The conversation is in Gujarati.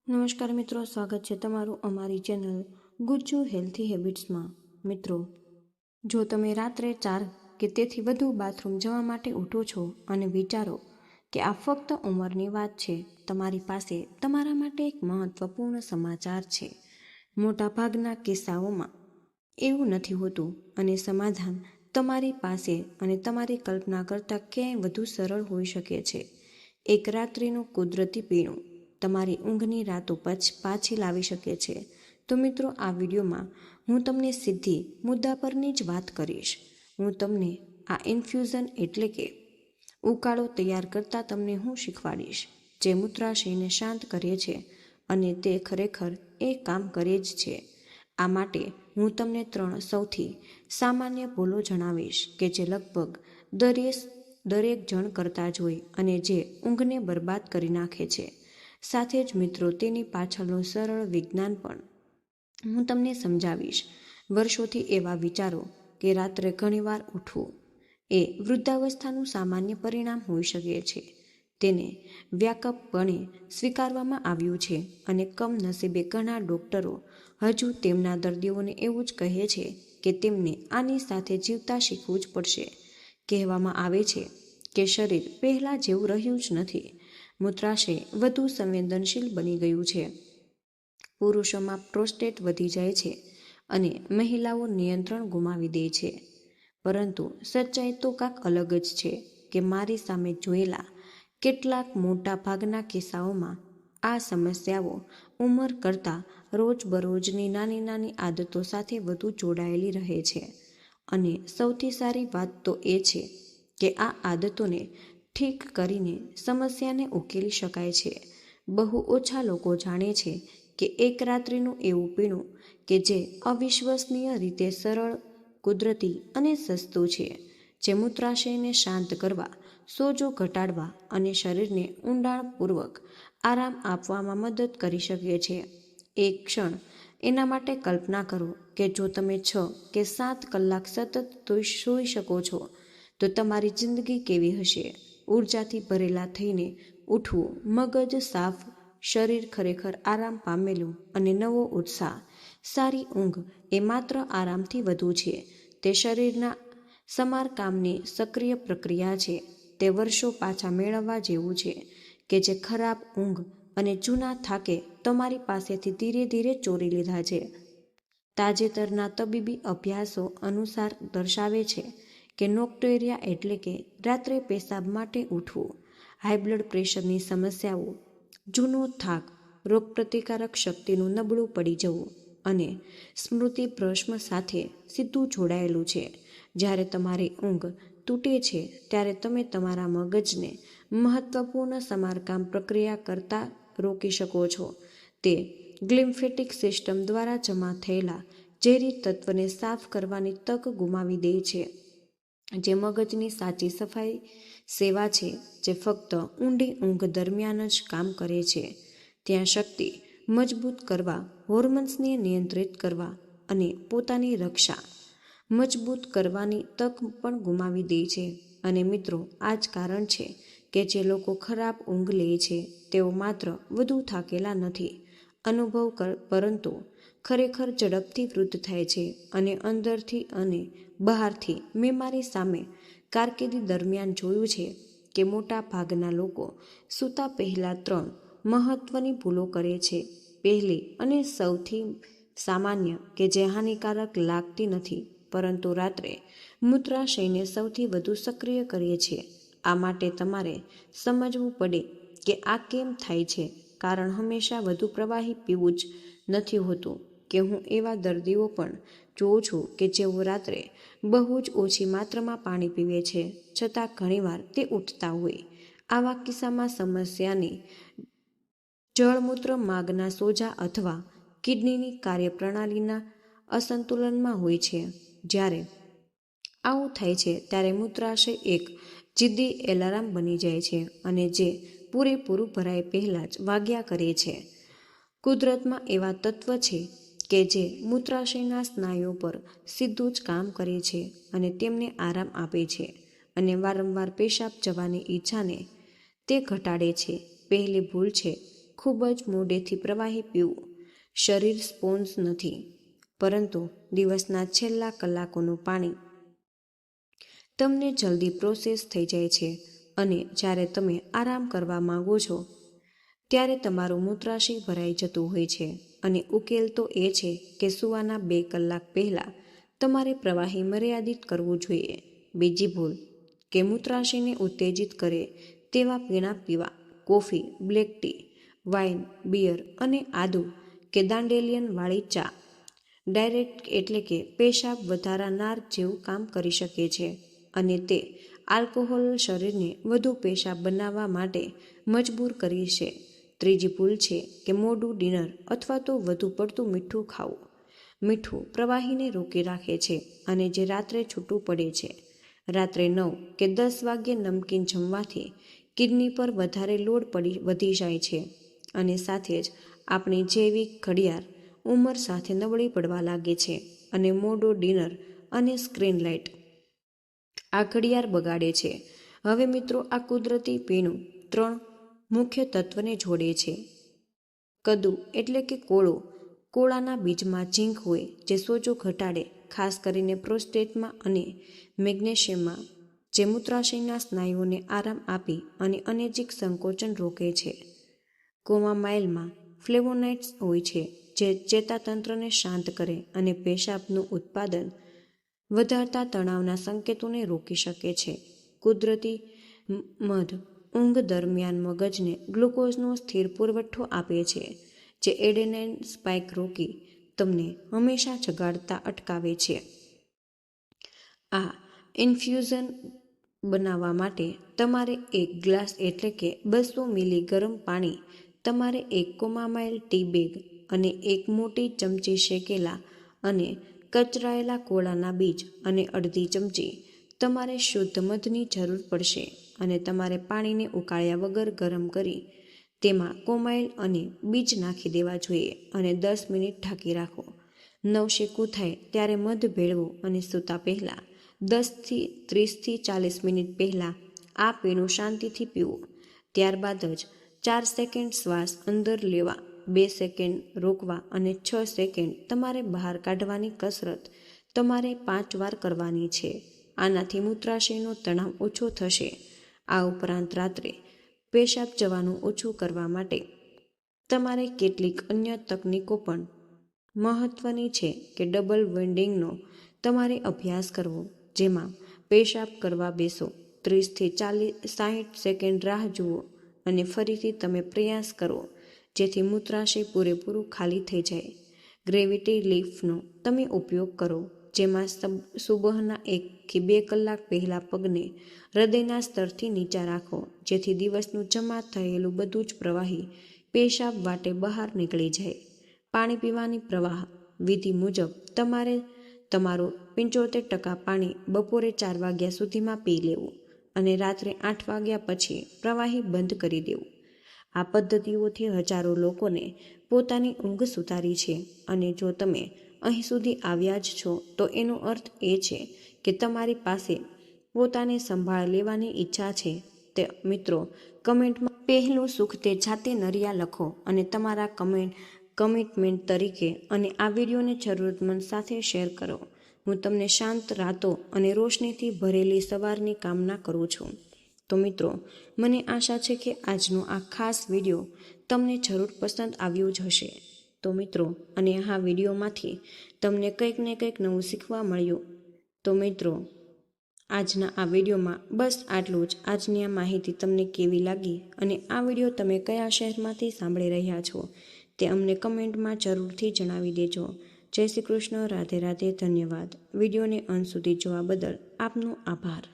નમસ્કાર મિત્રો, સ્વાગત છે તમારું અમારી ચેનલ ગુજ્જુ હેલ્થી હેબિટ્સમાં. મિત્રો, જો તમે રાત્રે 4 કે તેથી વધુ બાથરૂમ જવા માટે ઉઠો છો અને વિચારો કે આ ફક્ત ઉંમરની વાત છે, તમારી પાસે તમારા માટે એક મહત્વપૂર્ણ સમાચાર છે. મોટાભાગના કિસ્સાઓમાં એવું નથી હોતું અને સમાધાન તમારી પાસે અને તમારી કલ્પના કરતાં ક્યાંય વધુ સરળ હોઈ શકે છે. એક રાત્રિનું કુદરતી પીણું તમારી ઊંઘની રાતો પાછી લાવી શકે છે. તો મિત્રો, આ વિડીયોમાં હું તમને સીધી મુદ્દા પરની જ વાત કરીશ. હું તમને આ ઇન્ફ્યુઝન એટલે કે ઉકાળો તૈયાર કરતાં તમને હું શીખવાડીશ, જે મૂત્રાશયને શાંત કરે છે અને તે ખરેખર એ કામ કરે જ છે. આ માટે હું તમને 3 સૌથી સામાન્ય ભૂલો જણાવીશ કે જે લગભગ દરેક જણ કરતા જ હોય અને જે ઊંઘને બરબાદ કરી નાખે છે. સાથે જ મિત્રો, તેની પાછળનું સરળ વિજ્ઞાન પણ હું તમને સમજાવીશ. વર્ષોથી એવા વિચારો કે રાત્રે ઘણીવાર ઉઠવું એ વૃદ્ધાવસ્થાનું સામાન્ય પરિણામ હોઈ શકે છે, તેને વ્યાપકપણે સ્વીકારવામાં આવ્યું છે અને કમનસીબે ઘણા ડોક્ટરો હજુ તેમના દર્દીઓને એવું જ કહે છે કે તેમને આની સાથે જીવતા શીખવું જ પડશે. કહેવામાં આવે છે કે શરીર પહેલાં જેવું રહ્યું જ નથી. મૂત્રાશય વધુ સંવેદનશીલ બની ગયું છે. પુરુષોમાં પ્રોસ્ટેટ વધી જાય છે અને મહિલાઓ નિયંત્રણ ગુમાવી દે છે. પરંતુ સચ્ચાઈ તો કાંક અલગ જ છે કે મારી સામે જોયેલા કેટલાક મોટા ભાગના કિસ્સાઓમાં આ સમસ્યાઓ ઉંમર કરતાં રોજબરોજની નાની નાની આદતો સાથે વધુ જોડાયેલી રહે છે. અને સૌથી સારી વાત તો એ છે કે આ આદતોને ઠીક કરીને સમસ્યાને ઉકેલી શકાય છે. બહુ ઓછા લોકો જાણે છે કે એક રાત્રિનું એવું પીણું કે જે અવિશ્વસનીય રીતે સરળ, કુદરતી અને સસ્તું છે, જે મૂત્રાશયને શાંત કરવા, સોજો ઘટાડવા અને શરીરને ઊંડાણપૂર્વક આરામ આપવામાં મદદ કરી શકે છે. એક ક્ષણ એના માટે કલ્પના કરો કે જો તમે 6 કે 7 કલાક સતત સૂઈ શકો છો, તો તમારી જિંદગી કેવી હશે? ઉર્જાથી ભરેલા થઈને ઉઠવું, મગજ સાફ, શરીર ખરેખર આરામ પામેલું અને નવો ઉત્સાહ. સારી ઊંઘ એ માત્ર આરામથી વધુ છે. તે શરીરના સમારકામની સક્રિય પ્રક્રિયા છે. તે વર્ષો પાછા મેળવવા જેવું છે કે જે ખરાબ ઊંઘ અને જૂના થાકે તમારી પાસેથી ધીરે ધીરે ચોરી લીધા છે. તાજેતરના તબીબી અભ્યાસો અનુસાર દર્શાવે છે કે નોક્ટુરિયા એટલે કે રાત્રે પેશાબ માટે ઉઠવું, હાઈ બ્લડ પ્રેશરની સમસ્યાઓ, જૂનો થાક, રોગપ્રતિકારક શક્તિનું નબળું પડી જવું અને સ્મૃતિભ્રંશ સાથે સીધું જોડાયેલું છે. જ્યારે તમારી ઊંઘ તૂટે છે ત્યારે તમે તમારા મગજને મહત્વપૂર્ણ સમારકામ પ્રક્રિયા કરતાં રોકી શકો છો. તે ગ્લિમ્ફેટિક સિસ્ટમ દ્વારા જમા થયેલા ઝેરી તત્વને સાફ કરવાની તક ગુમાવી દે છે, જે મગજની સાચી સફાઈ સેવા છે, જે ફક્ત ઊંડી ઊંઘ દરમિયાન જ કામ કરે છે. ત્યાં શક્તિ મજબૂત કરવા, હોર્મોન્સને નિયંત્રિત કરવા અને પોતાની રક્ષા મજબૂત કરવાની તક પણ ગુમાવી દે છે. અને મિત્રો, આ જ કારણ છે કે જે લોકો ખરાબ ઊંઘ લે છે તેઓ માત્ર વધુ થાકેલા નથી પરંતુ ખરેખર ઝડપથી વૃદ્ધ થાય છે અને અંદરથી અને બહારથી. મેં મારી સામે કારકિર્દી દરમિયાન જોયું છે કે મોટા ભાગના લોકો સૂતા પહેલાં 3 મહત્વની ભૂલો કરે છે. પહેલી અને સૌથી સામાન્ય, કે જે હાનિકારક લાગતી નથી પરંતુ રાત્રે મૂત્રાશયને સૌથી વધુ સક્રિય કરે છે. આ માટે તમારે સમજવું પડે કે આ કેમ થાય છે. કારણ હંમેશા વધુ પ્રવાહી પીવું જ નથી હોતું. કે હું એવા દર્દીઓ પણ જોઉં છું કે જેઓ રાત્રે બહુ જ ઓછી માત્રામાં પાણી પીવે છે, છતાં ઘણીવાર તે ઉઠતા હોય. આવા કિસ્સામાં સમસ્યાની જળમૂત્ર માર્ગના સોજા અથવા કિડનીની કાર્યપ્રણાલીના અસંતુલનમાં હોય છે. જ્યારે આવું થાય છે ત્યારે મૂત્રાશય એક જિદ્દી એલાર્મ બની જાય છે અને જે પૂરેપૂરું ભરાય પહેલાં જ વાગ્યા કરે છે. કુદરતમાં એવા તત્વ છે કે જે મૂત્રાશયના સ્નાયુઓ પર સીધું જ કામ કરે છે અને તેમને આરામ આપે છે અને વારંવાર પેશાબ જવાની ઈચ્છાને તે ઘટાડે છે. પહેલી ભૂલ છે ખૂબ જ મોડેથી પ્રવાહી પીવું. શરીર સ્પોન્જ નથી, પરંતુ દિવસના છેલ્લા કલાકોનું પાણી તમને જલ્દી પ્રોસેસ થઈ જાય છે અને જ્યારે તમે આરામ કરવા માંગો છો ત્યારે તમારું મૂત્રાશય ભરાઈ જતું હોય છે. અને ઉકેલ તો એ છે કે સૂવાના 2 કલાક પહેલાં તમારે પ્રવાહી મર્યાદિત કરવું જોઈએ. બીજી ભૂલ કે મૂત્રાશયને ઉત્તેજિત કરે તેવા પીણા પીવા. Coffee, black tea, wine, beer અને આદુ કે દાંડેલિયન વાળી ચા ડાયરેક્ટ એટલે કે પેશાબ વધારનાર જેવું કામ કરી શકે છે અને તે આલ્કોહોલ શરીરને વધુ પેશાબ બનાવવા માટે મજબૂર કરી છે. ત્રીજી ભૂલ છે કે મોડું ડિનર અથવા તો વધુ પડતું મીઠું ખાવું. મીઠું પ્રવાહીને રોકી રાખે છે અને જે રાત્રે છૂટું પડે છે. રાત્રે 9 કે 10 વાગ્યે નમકીન જમવાથી કિડની પર વધારે લોડ વધી જાય છે અને સાથે જ આપણી જૈવિક ઘડિયાળ ઉંમર સાથે નબળી પડવા લાગે છે. અને મોડું ડિનર અને સ્ક્રીન લાઇટ આ ઘડિયાળ બગાડે છે. હવે મિત્રો, આ કુદરતી પીણું 3 મુખ્ય તત્વને જોડે છે. કદુ એટલે કે કોળો. કોળાના બીજમાં ઝીંક હોય જે સોજો ઘટાડે, ખાસ કરીને પ્રોસ્ટેટમાં, અને મેગ્નેશિયમમાં જે મૂત્રાશયના સ્નાયુઓને આરામ આપી અને અનૈચ્છિક સંકોચન રોકે છે. કોમામાઇલમાં ફ્લેવોનાઇડ્સ હોય છે જે ચેતાતંત્રને શાંત કરે અને પેશાબનું ઉત્પાદન વધારતા તણાવના સંકેતોને રોકી શકે છે. કુદરતી મધ ઊંઘ દરમિયાન મગજને ગ્લુકોઝનો સ્થિર પુરવઠો આપે છે જે એડેનાઇન સ્પાઇક રોકી તમને હંમેશા જગાડતા અટકાવે છે. આ ઇન્ફ્યુઝન બનાવવા માટે તમારે 1 ગ્લાસ એટલે કે 200 મિલી ગરમ પાણી, તમારે 1 કોમામાઇલ ટી બેગ અને 1 મોટી ચમચી શેકેલા અને કચરાયેલા કોળાના બીજ અને અડધી ચમચી તમારે શુદ્ધ મધની જરૂર પડશે. અને તમારે પાણીને ઉકાળ્યા વગર ગરમ કરી તેમાં કોમાઇલ અને બીજ નાખી દેવા જોઈએ અને 10 મિનિટ ઢાંકી રાખો. નવશેકું થાય ત્યારે મધ ભેળવો અને સૂતા પહેલાં 30 થી 40 મિનિટ પહેલાં આ પીણું શાંતિથી પીવું. ત્યારબાદ જ 4 સેકન્ડ શ્વાસ અંદર લેવા, 2 સેકન્ડ રોકવા અને 6 સેકન્ડ તમારે બહાર કાઢવાની કસરત તમારે 5 વાર કરવાની છે. આનાથી મૂત્રાશયનો તણાવ ઓછો થશે. આ ઉપરાંત રાત્રે પેશાબ જવાનું ઓછું કરવા માટે તમારે કેટલીક અન્ય તકનીકો પણ મહત્વની છે કે ડબલ વિન્ડિંગનો તમારે અભ્યાસ કરવો, જેમાં પેશાબ કરવા બેસો, 30 થી 60 સેકન્ડ રાહ જુઓ અને ફરીથી તમે પ્રયાસ કરો જેથી મૂત્રાશય પૂરેપૂરું ખાલી થઈ જાય. ગ્રેવિટી લિફ્ટનો તમે ઉપયોગ કરો, જેમાં સુબહના 1 થી 2 કલાક પહેલાં પગને હૃદયના સ્તરથી નીચા રાખો જેથી દિવસનું જમા થયેલું બધું જ પ્રવાહી પેશાબ વાટે બહાર નીકળી જાય. પાણી પીવાની પ્રવાહ વિધિ મુજબ તમારે તમારું 75% પાણી બપોરે 4 વાગ્યા સુધીમાં પી લેવું અને રાત્રે 8 વાગ્યા પછી પ્રવાહી બંધ કરી દેવું. આ પદ્ધતિઓથી હજારો લોકોને પોતાની ઊંઘ સુધારી છે અને જો તમે અહીં સુધી આવ્યા જ છો તો એનો અર્થ એ છે કે તમારી પાસે પોતાને સંભાળ લેવાની ઈચ્છા છે. તે મિત્રો, કમેન્ટમાં પહેલું સુખ તે જાતે નરિયા લખો અને તમારા કમિટમેન્ટ તરીકે અને આ વિડીયોને જરૂરતમંદ સાથે શેર કરો. હું તમને શાંત રાતો અને રોશનીથી ભરેલી સવારની કામના કરું છું. તો મિત્રો, મને આશા છે કે આજનો આ ખાસ વિડીયો તમને જરૂર પસંદ આવ્યો જ હશે. તો મિત્રો, અને આ વિડીયોમાંથી તમને કંઈક ને કંઈક નવું શીખવા મળ્યું. તો મિત્રો, આજના આ વિડીયોમાં બસ આટલું જ. આજની આ માહિતી તમને કેવી લાગી અને આ વિડીયો તમે કયા શહેરમાંથી સાંભળી રહ્યા છો તે અમને કમેન્ટમાં જરૂરથી જણાવી દેજો. જય શ્રી કૃષ્ણ. રાધે રાધે. ધન્યવાદ. વિડીયોને અંત સુધી જોવા બદલ આપનો આભાર.